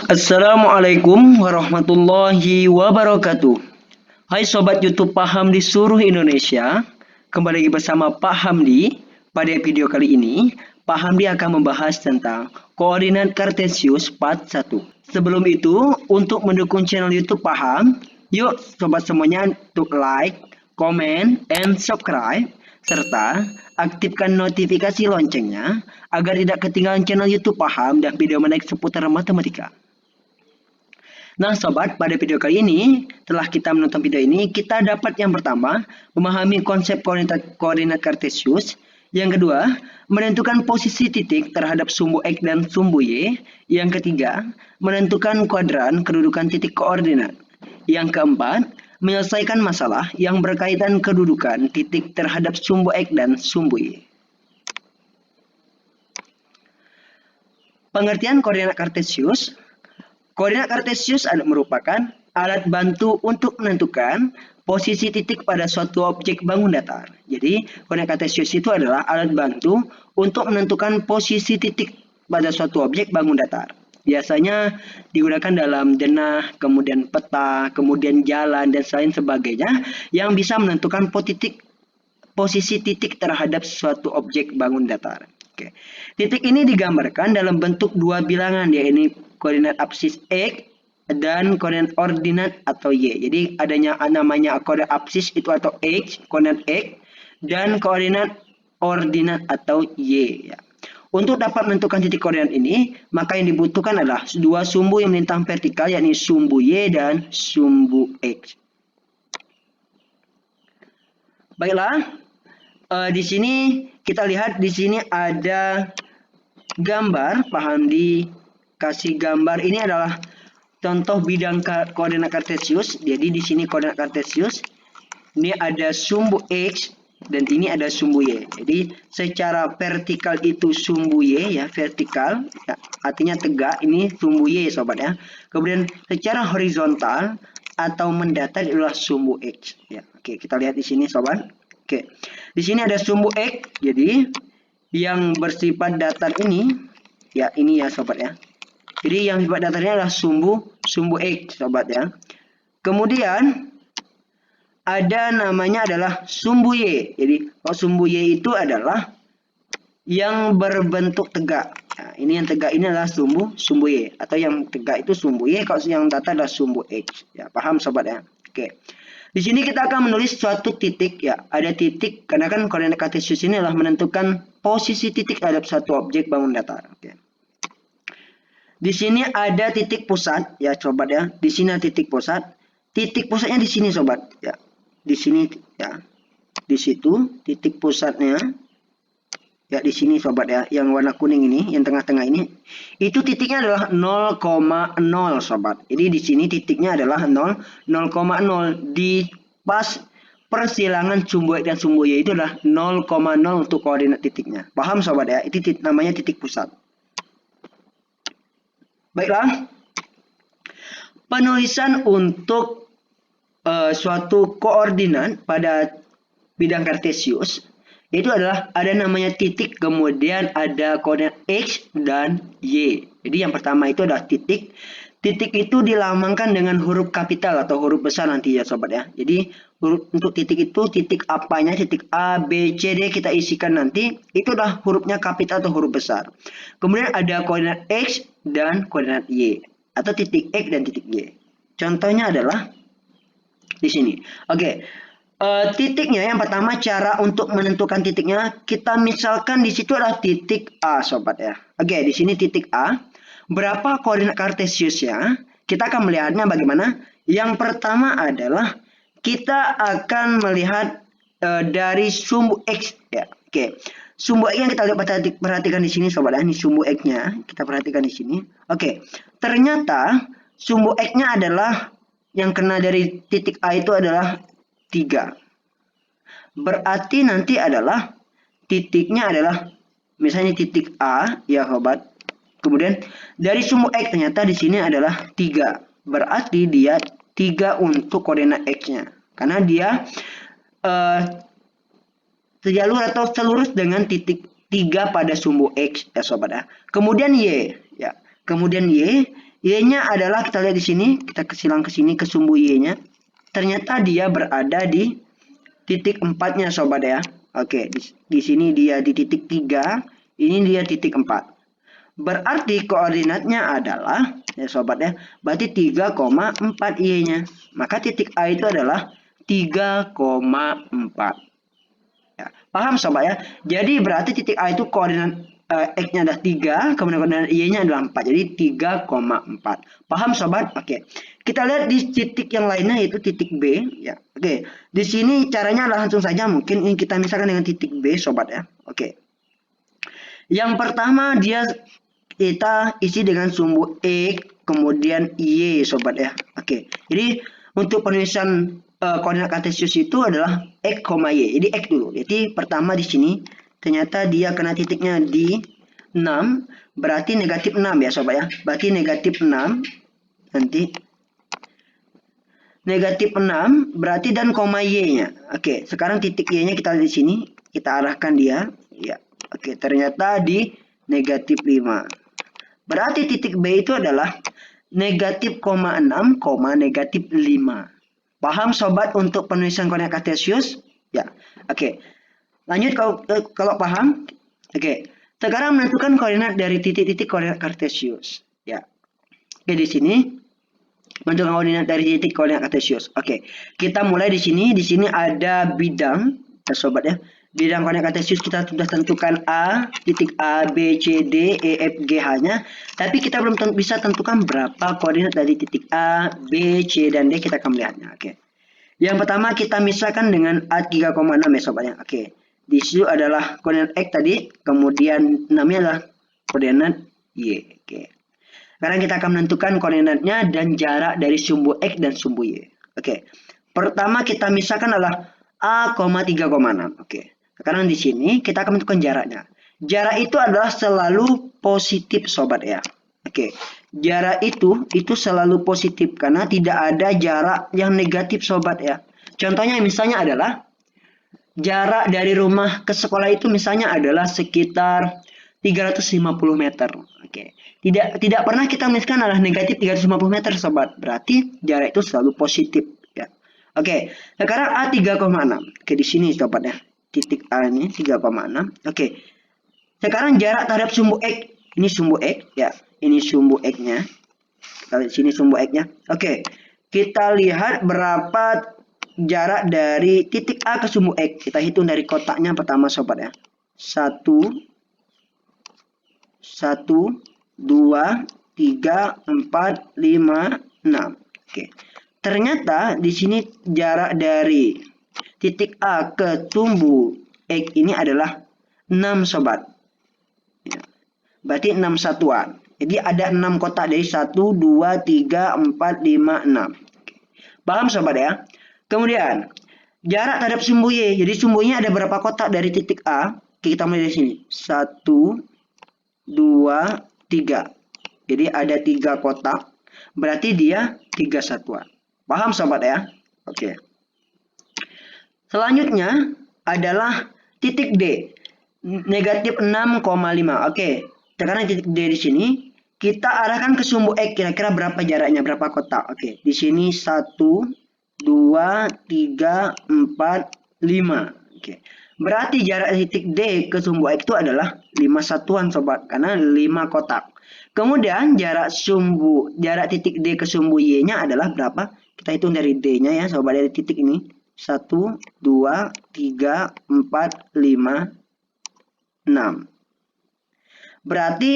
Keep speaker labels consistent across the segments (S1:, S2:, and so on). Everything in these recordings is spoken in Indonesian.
S1: Assalamualaikum warahmatullahi wabarakatuh. Hai Sobat YouTube Paham di seluruh Indonesia. Kembali lagi bersama Pak Hamdi. Pada video kali ini, Pak Hamdi akan membahas tentang koordinat kartesius part 1. Sebelum itu, untuk mendukung channel YouTube Paham, yuk Sobat semuanya untuk like, comment, and subscribe, serta aktifkan notifikasi loncengnya agar tidak ketinggalan channel YouTube Paham dan video menarik seputar matematika. Nah sobat, pada video kali ini, setelah kita menonton video ini, kita dapat yang pertama, memahami konsep koordinat kartesius. Yang kedua, menentukan posisi titik terhadap sumbu X dan sumbu Y. Yang ketiga, menentukan kuadran kedudukan titik koordinat. Yang keempat, menyelesaikan masalah yang berkaitan kedudukan titik terhadap sumbu X dan sumbu Y. Pengertian koordinat kartesius. Koordinat kartesius merupakan alat bantu untuk menentukan posisi titik pada suatu objek bangun datar. Jadi, koordinat kartesius itu adalah alat bantu untuk menentukan posisi titik pada suatu objek bangun datar. Biasanya digunakan dalam denah, kemudian peta, kemudian jalan, dan lain sebagainya yang bisa menentukan posisi titik terhadap suatu objek bangun datar. Oke. Titik ini digambarkan dalam bentuk dua bilangan, yaitu koordinat absis X dan koordinat ordinat atau Y. Jadi adanya namanya koordinat absis itu atau X, koordinat X, dan koordinat ordinat atau Y. Ya. Untuk dapat menentukan titik koordinat ini, maka yang dibutuhkan adalah dua sumbu yang melintang vertikal, yakni sumbu Y dan sumbu X. Baiklah, di sini kita lihat di sini ada gambar, paham kasih gambar ini adalah contoh bidang koordinat kartesius. Jadi di sini koordinat kartesius ini ada sumbu X dan ini ada sumbu Y. Jadi secara vertikal itu sumbu Y ya, vertikal ya, artinya tegak, ini sumbu Y sobat ya. Kemudian secara horizontal atau mendatar adalah sumbu X ya. Oke, kita lihat di sini sobat. Oke. Di sini ada sumbu X. Jadi yang bersifat datar ini ya, ini ya sobat ya. Jadi yang sifat datarnya adalah sumbu X sobat ya. Kemudian ada namanya adalah sumbu Y. Jadi sumbu Y itu adalah yang berbentuk tegak. Nah, ini yang tegak ini adalah sumbu Y, atau yang tegak itu sumbu Y, kalau yang datar adalah sumbu X. Ya, paham sobat ya? Oke. Di sini kita akan menulis suatu titik ya. Ada titik karena kan koordinat kartesius ini adalah menentukan posisi titik terhadap satu objek bangun datar. Oke. Di sini ada titik pusat ya sobat ya. Di sini ada titik pusat. Titik pusatnya di sini sobat ya. Di sini ya. Di situ titik pusatnya. Ya di sini sobat ya. Yang warna kuning ini, yang tengah-tengah ini. Itu titiknya adalah 0,0 sobat. Jadi di sini titiknya adalah 0,0 di pas persilangan sumbu X dan sumbu Y itu adalah 0,0 untuk koordinat titiknya. Paham sobat ya? Itu namanya titik pusat. Baiklah, penulisan untuk suatu koordinat pada bidang kartesius itu adalah ada namanya titik, kemudian ada koordinat X dan Y. Jadi yang pertama itu adalah titik. Titik itu dilambangkan dengan huruf kapital atau huruf besar nanti ya sobat ya. Jadi untuk titik itu, titik apanya, titik A, B, C, D kita isikan nanti. Itu adalah hurufnya kapital atau huruf besar. Kemudian ada koordinat X dan koordinat Y. Atau titik X dan titik Y. Contohnya adalah di sini. Oke. Titiknya yang pertama, cara untuk menentukan titiknya, kita misalkan di situ adalah titik A sobat ya. Oke, di sini titik A. Berapa koordinat kartesiusnya? Kita akan melihatnya bagaimana. Yang pertama adalah kita akan melihat dari sumbu X ya. Oke. Sumbu X yang kita perhatikan di sini sobat ya. Ini sumbu X-nya, kita perhatikan di sini. Oke. Ternyata sumbu X-nya adalah yang kena dari titik A itu adalah 3. Berarti nanti adalah titiknya adalah misalnya titik A ya sobat. Kemudian dari sumbu X ternyata di sini adalah 3. Berarti dia 3 untuk koordinat X-nya. Karena dia sejalur atau selurus dengan titik 3 pada sumbu X ya sobat ya. Kemudian Y ya. Kemudian Y Y-nya adalah, kita lihat di sini, kita silang ke sini ke sumbu Y-nya. Ternyata dia berada di titik 4-nya sobat ya. Oke, di sini dia di titik 3, ini dia titik 4. Berarti koordinatnya adalah, ya sobat ya, berarti 3,4 Y-nya. Maka titik A itu adalah 3,4. Ya, paham sobat ya? Jadi berarti titik A itu koordinat X-nya adalah 3, kemudian koordinat Y-nya adalah 4. Jadi 3,4. Paham sobat? Oke. Kita lihat di titik yang lainnya yaitu titik B ya. Oke. Di sini caranya adalah langsung saja, mungkin ini kita misalkan dengan titik B sobat ya. Oke. Yang pertama kita isi dengan sumbu X kemudian Y sobat ya. Oke. Jadi untuk penulisan koordinat kartesius itu adalah X, Y. Jadi X dulu. Jadi pertama di sini ternyata dia kena titiknya di 6, berarti negatif 6 ya sobat ya. Berarti negatif 6 nanti negatif 6 berarti dan koma Y-nya. Oke, sekarang titik Y-nya kita lihat di sini, kita arahkan dia ya. Oke, ternyata di negatif 5. Berarti titik B itu adalah negatif 6, negatif 5. Paham sobat untuk penulisan koordinat kartesius? Ya. Oke. Lanjut kalau paham. Oke. Sekarang menentukan koordinat dari titik-titik koordinat kartesius. Ya. Oke, di sini menentukan koordinat dari titik koordinat kartesius. Oke. Kita mulai di sini. Di sini ada bidang, ya sobat ya. Bidang koordinat kartesius kita sudah tentukan A, titik A, B, C, D, E, F, G, H-nya. Tapi kita belum bisa tentukan berapa koordinat dari titik A, B, C, dan D. Kita akan melihatnya. Oke. Yang pertama kita misalkan dengan A 3,6 ya sobatnya. Oke. Di situ adalah koordinat X tadi, kemudian 6-nya adalah koordinat Y. Oke. Sekarang kita akan menentukan koordinatnya dan jarak dari sumbu X dan sumbu Y. Oke. Pertama kita misalkan adalah A, 3,6. Oke. Sekarang di sini kita akan menentukan jaraknya. Jarak itu adalah selalu positif sobat ya. Oke. Jarak itu selalu positif karena tidak ada jarak yang negatif sobat ya. Contohnya misalnya adalah jarak dari rumah ke sekolah itu misalnya adalah sekitar 350 meter. Oke. Tidak pernah kita menuliskan adalah negatif 350 meter sobat. Berarti jarak itu selalu positif ya. Oke. Sekarang A 3,6. Oke, di sini sobat ya. Titik A ini 3,6. Oke. Sekarang jarak terhadap sumbu X. Ini sumbu X ya. Ini sumbu X-nya. Kita lihat sini sumbu X-nya. Oke. Kita lihat berapa jarak dari titik A ke sumbu X. Kita hitung dari kotaknya pertama sobat ya. 1 2 3 4 5 6. Oke. Ternyata di sini jarak dari titik A ke sumbu X ini adalah 6 sobat. Ya. Berarti 6 satuan. Jadi ada 6 kotak dari 1 2 3 4 5 6. Oke. Paham sobat ya? Kemudian jarak terhadap sumbu Y. Jadi sumbunya ada berapa kotak dari titik A? Oke, kita mulai dari sini. 1 2 3. Jadi ada 3 kotak. Berarti dia 3 satuan. Paham sobat ya? Oke. Selanjutnya adalah titik D. Negatif 6,5. Oke. Sekarang titik D di sini kita arahkan ke sumbu X. Kira-kira berapa jaraknya? Berapa kotak? Oke. Di sini 1 2 3 4 5. Oke. Berarti jarak titik D ke sumbu X itu adalah 5 satuan sobat, karena 5 kotak. Kemudian jarak titik D ke sumbu Y-nya adalah berapa? Kita hitung dari D-nya ya sobat, dari titik ini. 1 2 3 4 5 6. Berarti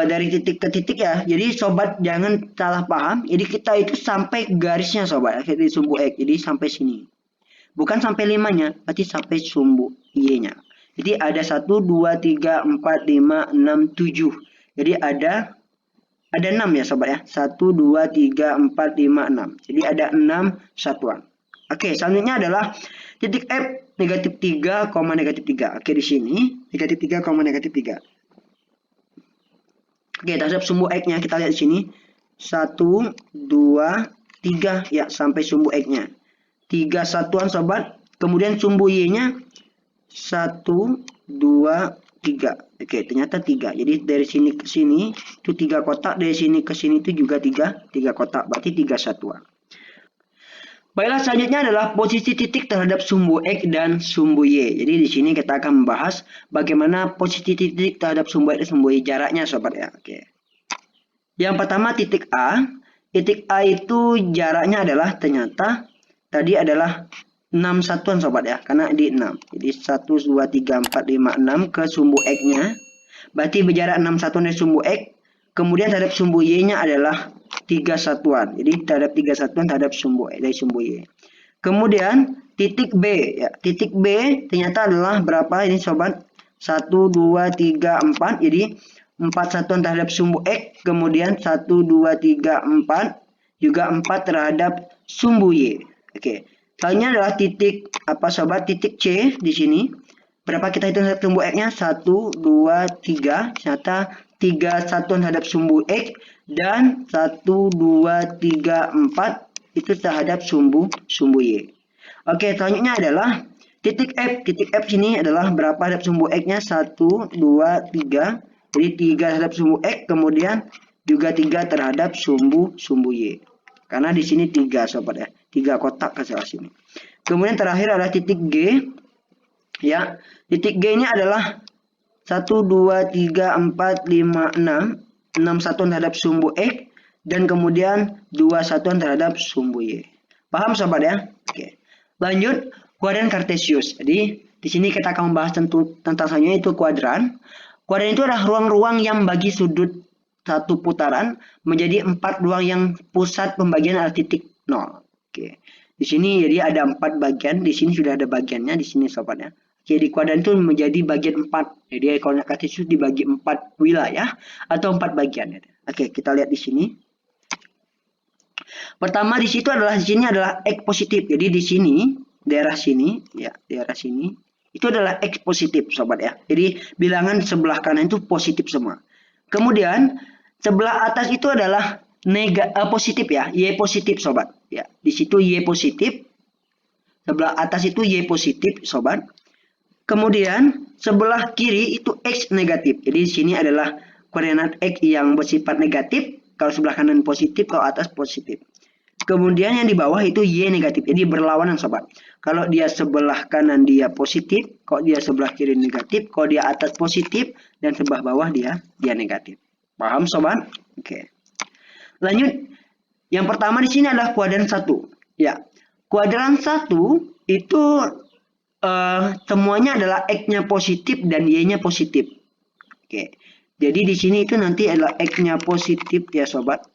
S1: dari titik ke titik ya. Jadi sobat jangan salah paham. Jadi kita itu sampai garisnya sobat, di sumbu X. Jadi sampai sini. Bukan sampai 5-nya, berarti sampai sumbu Y-nya. Jadi ada 1 2 3 4 5 6 7. Jadi ada 6 ya sobat ya. 1 2 3 4 5 6. Jadi ada 6 satuan. Oke, selanjutnya adalah titik F negatif 3, negatif 3. Oke, di sini negatif 3, negatif 3. Oke, terhadap sumbu X-nya kita lihat di sini. 1 2 3 ya, sampai sumbu X-nya. 3 satuan sobat. Kemudian sumbu Y-nya 1 2 3. Oke, ternyata 3. Jadi dari sini ke sini itu 3 kotak, dari sini ke sini itu juga 3 kotak, berarti 3 satuan. Baiklah, selanjutnya adalah posisi titik terhadap sumbu X dan sumbu Y. Jadi di sini kita akan membahas bagaimana posisi titik terhadap sumbu X dan sumbu Y, jaraknya sobat ya. Oke. Yang pertama titik A. Titik A itu jaraknya adalah ternyata tadi adalah 6 satuan sobat ya, karena di 6. Jadi 1, 2, 3, 4, 5, 6 ke sumbu X-nya. Berarti berjarak 6 satuan dari sumbu X. Kemudian terhadap sumbu Y-nya adalah 3 satuan. Jadi terhadap 3 satuan terhadap sumbu X dari sumbu Y. Kemudian titik B ya. Titik B ternyata adalah berapa ini sobat? 1, 2, 3, 4. Jadi 4 satuan terhadap sumbu X, kemudian 1, 2, 3, 4 juga 4 terhadap sumbu Y. Oke. Selanjutnya adalah titik apa sobat? Titik C di sini. Berapa kita hitung terhadap sumbu X-nya? 1, 2, 3. Ternyata 3 satuan terhadap sumbu X dan 1, 2, 3, 4 itu terhadap sumbu Y. Oke, selanjutnya adalah titik F. Titik F sini adalah berapa terhadap sumbu X-nya? 1, 2, 3. Jadi 3 terhadap sumbu X, kemudian juga 3 terhadap sumbu Y. Karena di sini 3 sobat ya. 3 kotak ke sebelah sini. Kemudian terakhir adalah titik G. Ya, titik G ini adalah 1, 2, 3, 4, 5, 6. 6 satuan terhadap sumbu X dan kemudian 2 satuan terhadap sumbu Y. Paham sobat ya? Oke. Lanjut, kuadran Kartesius. Jadi di sini kita akan membahas tentang selanjutnya itu kuadran. Kuadran itu adalah ruang-ruang yang bagi sudut satu putaran menjadi 4 ruang yang pusat pembagian adalah titik 0. Oke. Di sini jadi ada 4 bagian, di sini sudah ada bagiannya di sini sobat ya. Jadi kuadran itu menjadi bagian 4. Jadi kuadran Kartesius dibagi 4 wilayah atau 4 bagian. Oke, kita lihat di sini. Pertama di situ adalah X positif. Jadi di sini daerah sini ya, daerah sini itu adalah X positif sobat ya. Jadi bilangan sebelah kanan itu positif semua. Kemudian sebelah atas itu adalah positif ya, Y positif sobat ya. Di situ Y positif. Sebelah atas itu Y positif sobat. Kemudian sebelah kiri itu X negatif. Jadi di sini adalah koordinat X yang bersifat negatif. Kalau sebelah kanan positif, kalau atas positif. Kemudian yang di bawah itu Y negatif. Jadi berlawanan sobat. Kalau dia sebelah kanan dia positif, kalau dia sebelah kiri negatif, kalau dia atas positif dan sebelah bawah dia negatif. Paham sobat? Oke. Lanjut. Yang pertama di sini adalah kuadran 1. Ya. Kuadran 1 itu semuanya adalah X-nya positif dan Y-nya positif. Oke. Jadi di sini itu nanti adalah X-nya positif ya sobat.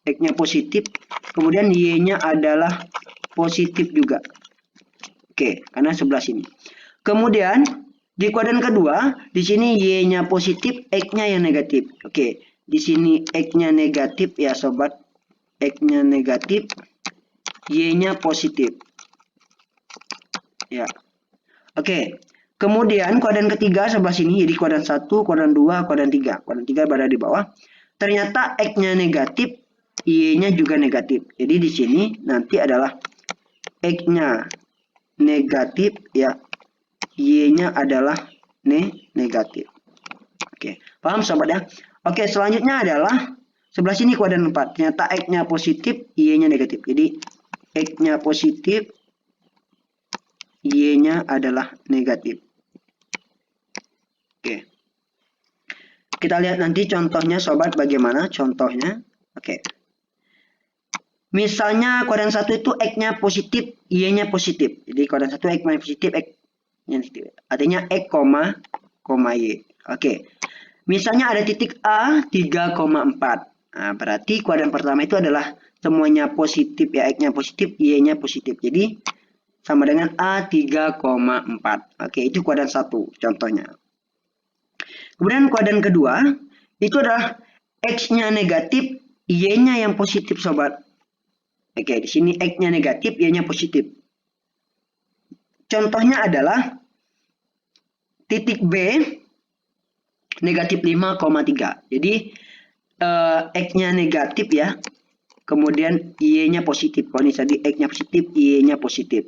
S1: X-nya positif, kemudian Y-nya adalah positif juga. Oke, karena sebelah sini. Kemudian di kuadran kedua, di sini Y-nya positif, X-nya yang negatif. Oke, di sini X-nya negatif ya sobat. X-nya negatif, Y-nya positif. Ya. Oke. Kemudian kuadran ketiga sebelah sini, jadi kuadran 1, kuadran 2, kuadran 3. Kuadran 3 berada di bawah. Ternyata X-nya negatif, Y-nya juga negatif. Jadi di sini nanti adalah X-nya negatif ya, Y-nya adalah negatif. Oke, paham sobat ya? Oke, selanjutnya adalah sebelah sini kuadran 4. Ternyata X-nya positif, Y-nya negatif. Jadi X-nya positif, Y-nya adalah negatif. Oke. Kita lihat nanti contohnya sobat bagaimana contohnya. Oke. Misalnya kuadran 1 itu X-nya positif, Y-nya positif. Jadi kuadran 1 X-nya positif, X-nya negatif. Artinya X, Y. Oke. Misalnya ada titik A 3,4. Nah, berarti kuadran pertama itu adalah semuanya positif ya, X-nya positif, Y-nya positif. Jadi sama dengan A 3,4. Oke, itu kuadran 1 contohnya. Kemudian kuadran kedua itu adalah X-nya negatif, Y-nya yang positif sobat. Oke, di sini X-nya negatif, Y-nya positif. Contohnya adalah titik B negatif 5,3. Jadi X-nya negatif ya. Kemudian Y-nya positif. Kalau ini tadi X-nya positif, Y-nya positif.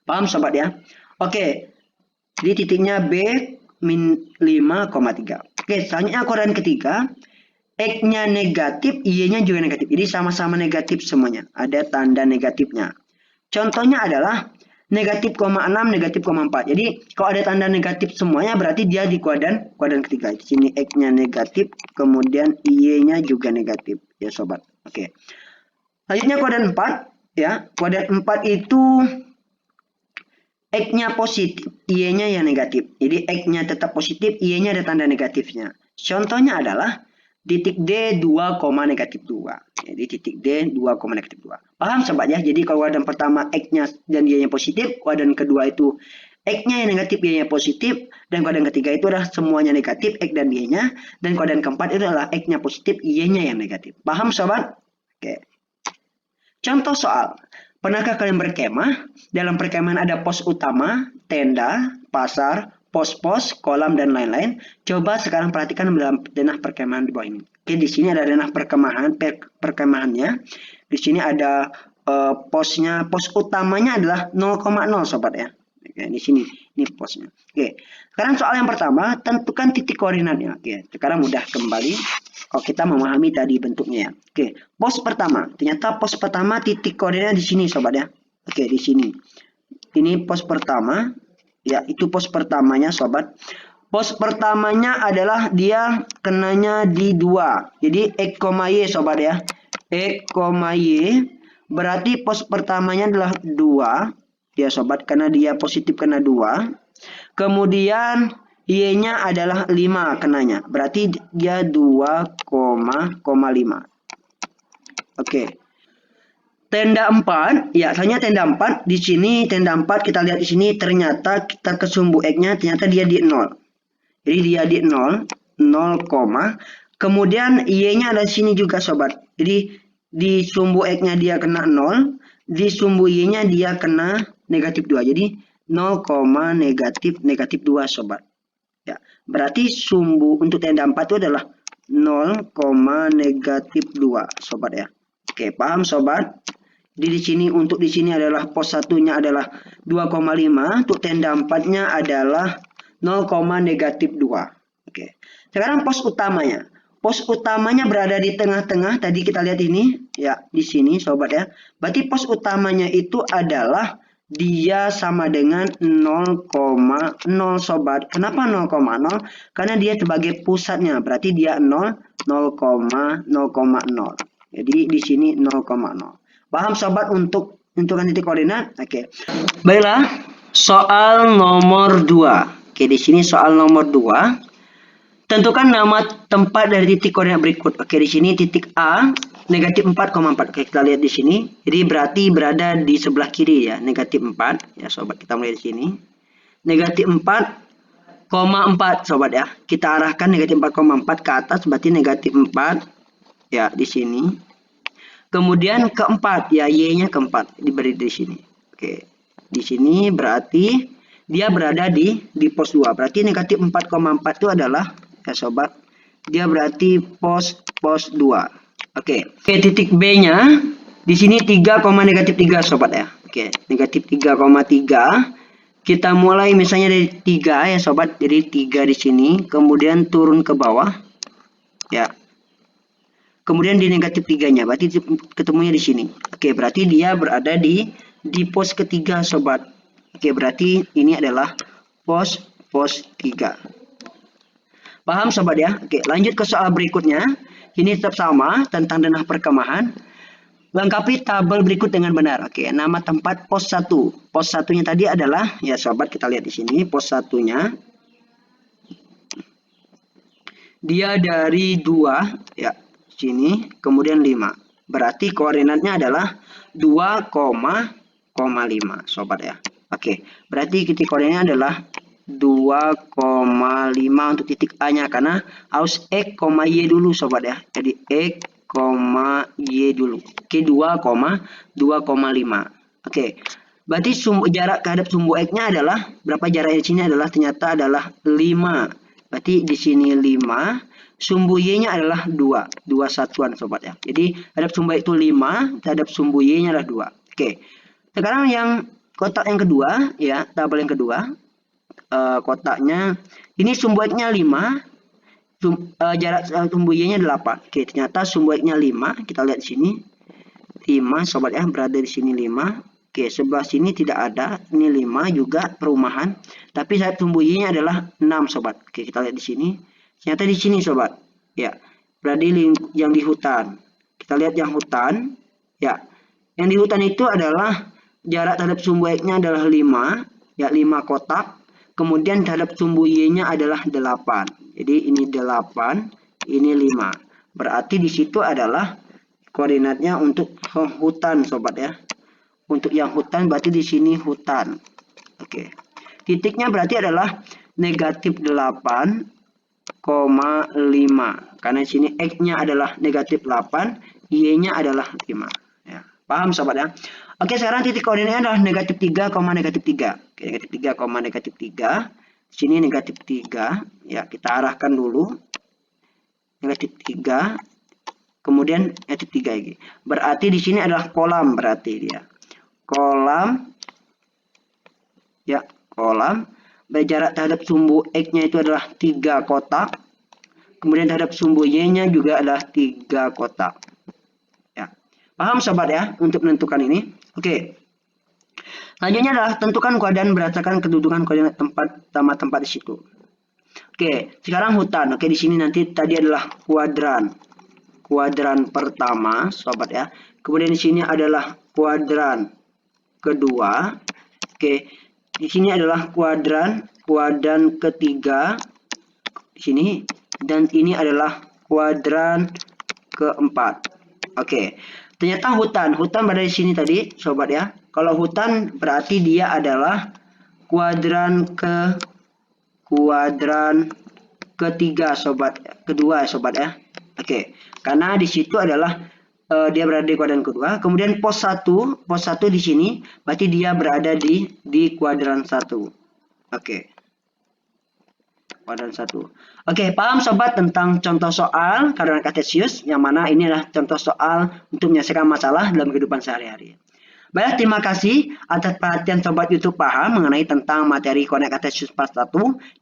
S1: Paham sobat ya? Oke. Jadi titiknya B min 5,3. Oke, selanjutnya koordinat ketiga. X-nya negatif, Y-nya juga negatif. Jadi sama-sama negatif semuanya. Ada tanda negatifnya. Contohnya adalah negatif 0,6, negatif 0,4. Jadi kalau ada tanda negatif semuanya berarti dia di kuadran ketiga. Di sini X-nya negatif, kemudian Y-nya juga negatif. Ya sobat. Oke. Selanjutnya kuadran 4. Ya, kuadran 4 itu X-nya positif, Y-nya yang negatif. Jadi X-nya tetap positif, Y-nya ada tanda negatifnya. Contohnya adalah titik D 2, negatif 2. Jadi titik D 2, negatif 2. Paham sobat ya? Jadi kalau kuadran pertama X-nya dan Y-nya positif, kuadran kedua itu X-nya yang negatif, Y-nya positif, dan kuadran ketiga itu adalah semuanya negatif, X dan Y-nya, dan kuadran keempat itu adalah X-nya positif, Y-nya yang negatif. Paham sobat? Oke. Contoh soal. Pernahkah kalian berkemah? Dalam perkemahan ada pos utama, tenda, pasar, pos-pos, kolam, dan lain-lain. Coba sekarang perhatikan dalam denah perkemahan di bawah ini. Oke, di sini ada denah perkemahannya. Di sini ada posnya. Pos utamanya adalah 0,0 sobat ya. Oke, di sini ini posnya. Oke, sekarang soal yang pertama, tentukan titik koordinatnya. Oke, sekarang mudah kembali. Oh, kita memahami tadi bentuknya ya. Oke, pos pertama. Ternyata pos pertama titik koordinat di sini sobat ya. Oke, di sini. Ini pos pertama. Ya, itu pos pertamanya sobat. Pos pertamanya adalah dia kenanya di 2. Jadi X, Y sobat ya. X, Y. Berarti pos pertamanya adalah 2. Ya sobat, karena dia positif kena 2. Kemudian Y-nya adalah 5 kenanya. Berarti dia 2,5. Oke. Tenda 4, ya, hanya tenda 4. Di sini tenda 4 kita lihat di sini ternyata kita ke sumbu X-nya ternyata dia di 0. Jadi dia di 0, kemudian Y-nya ada di sini juga sobat. Jadi di sumbu X-nya dia kena 0, di sumbu Y-nya dia kena negatif 2. Jadi 0, negatif 2 sobat. Ya, berarti sumbu untuk tenda 4 itu adalah 0, negatif 2 sobat ya. Oke, paham sobat? Di sini untuk di sini adalah pos satunya adalah 2,5, untuk tenda 4-nya adalah 0, negatif 2. Oke. Sekarang pos utamanya. Pos utamanya berada di tengah-tengah. Tadi kita lihat ini ya, di sini sobat ya. Berarti pos utamanya itu adalah dia sama dengan 0,0 sobat. Kenapa 0,0? Karena dia sebagai pusatnya. Berarti dia 0, 0,0. Jadi di sini 0,0. Paham sobat untuk titik koordinat? Oke. Baiklah, soal nomor 2. Oke, di sini soal nomor 2. Tentukan nama tempat dari titik koordinat berikut. Oke, di sini titik A negatif 4,4. Oke, kita lihat di sini. Jadi berarti berada di sebelah kiri ya, negatif 4. Ya, sobat, kita mulai di sini. Negatif 4,4 sobat ya. Kita arahkan negatif 4,4 ke atas, berarti negatif 4. Ya, di sini. Kemudian keempat, ya, Y-nya keempat diberi di sini. Oke. Di sini berarti dia berada di pos 2. Berarti negatif 4,4 itu adalah ya sobat, dia berarti pos 2. Oke, titik B-nya di sini 3, negatif 3 sobat ya. Oke, negatif 3,3. Kita mulai misalnya dari 3 ya sobat. Jadi 3 di sini, kemudian turun ke bawah. Ya. Kemudian di negatif 3-nya, berarti ketemunya di sini. Oke, berarti dia berada di pos ketiga sobat. Oke, berarti ini adalah pos 3. Paham sobat ya? Oke, lanjut ke soal berikutnya. Ini tetap sama tentang denah perkemahan. Lengkapi tabel berikut dengan benar. Oke, nama tempat pos 1. Pos 1-nya tadi adalah, ya sobat, kita lihat di sini pos 1-nya. Dia dari 2 ya, sini, kemudian 5. Berarti koordinatnya adalah 2,5 sobat ya. Oke, berarti titik koordinatnya adalah 2,5 untuk titik A-nya karena harus X, Y dulu sobat ya. Jadi X, Y dulu. Oke, 2,5. Oke. Berarti jarak terhadap sumbu X-nya adalah berapa jaraknya di sini adalah ternyata adalah 5. Berarti di sini 5. Sumbu Y-nya adalah 2 satuan sobat ya. Jadi terhadap sumbu X itu 5, terhadap sumbu Y-nya adalah 2. Oke. Sekarang yang kotak yang kedua ya, tabel yang kedua. kotaknya. Ini sumbu X-nya 5, jarak sumbu Y-nya 8. Oke, ternyata sumbu X-nya 5. Kita lihat di sini. 5 sobat ya, berada di sini 5. Oke, sebelah sini tidak ada. Ini 5 juga perumahan. Tapi sumbu Y-nya adalah 6 sobat. Oke, kita lihat di sini. Ternyata di sini sobat. Ya, berada yang di hutan. Kita lihat yang hutan. Ya, yang di hutan itu adalah jarak terhadap sumbu X-nya adalah 5. Ya, 5 kotak. Kemudian terhadap sumbu Y-nya adalah 8. Jadi ini 8, ini 5. Berarti di situ adalah koordinatnya untuk hutan sobat ya. Untuk yang hutan berarti di sini hutan. Oke. Titiknya berarti adalah negatif 8,5. Karena di sini X-nya adalah negatif 8, Y-nya adalah 5. Ya. Paham sobat ya? Oke, sekarang titik koordinatnya adalah negatif 3, negatif 3. Oke, negatif 3, negatif 3. Sini negatif 3. Ya, kita arahkan dulu. Negatif 3. Kemudian negatif 3 lagi. Berarti di sini adalah kolam berarti dia. Kolam. Ya, kolam. Jarak terhadap sumbu X-nya itu adalah 3 kotak. Kemudian terhadap sumbu Y-nya juga adalah 3 kotak. Ya. Paham sobat ya untuk menentukan ini? Oke. Selanjutnya adalah tentukan koordinat berdasarkan kedudukan koordinat tempat di situ. Oke, sekarang hutan. Oke, di sini nanti tadi adalah kuadran. Kuadran pertama, sobat ya. Kemudian di sini adalah kuadran kedua. Oke, di sini adalah kuadran ketiga. Di sini dan ini adalah kuadran keempat. Oke. Ternyata hutan berada di sini tadi, sobat ya. Kalau hutan berarti dia adalah kuadran ketiga, sobat. Kedua, sobat ya. Oke. Karena di situ adalah dia berada di kuadran kedua. Kemudian pos 1 di sini berarti dia berada di kuadran 1. Oke. Kuadran 1. Oke, paham sobat tentang contoh soal koordinat kartesius, yang mana ini adalah contoh soal untuk menyelesaikan masalah dalam kehidupan sehari-hari. Baik, terima kasih atas perhatian sobat YouTube Paham mengenai tentang materi koordinat kartesius part 1.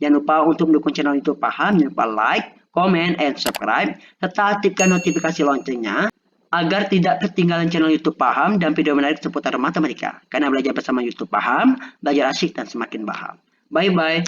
S1: Jangan lupa untuk mendukung channel YouTube Paham, jangan lupa like, comment, and subscribe, serta aktifkan notifikasi loncengnya agar tidak ketinggalan channel YouTube Paham dan video menarik seputar matematika. Karena belajar bersama YouTube Paham, belajar asik dan semakin paham. Bye-bye.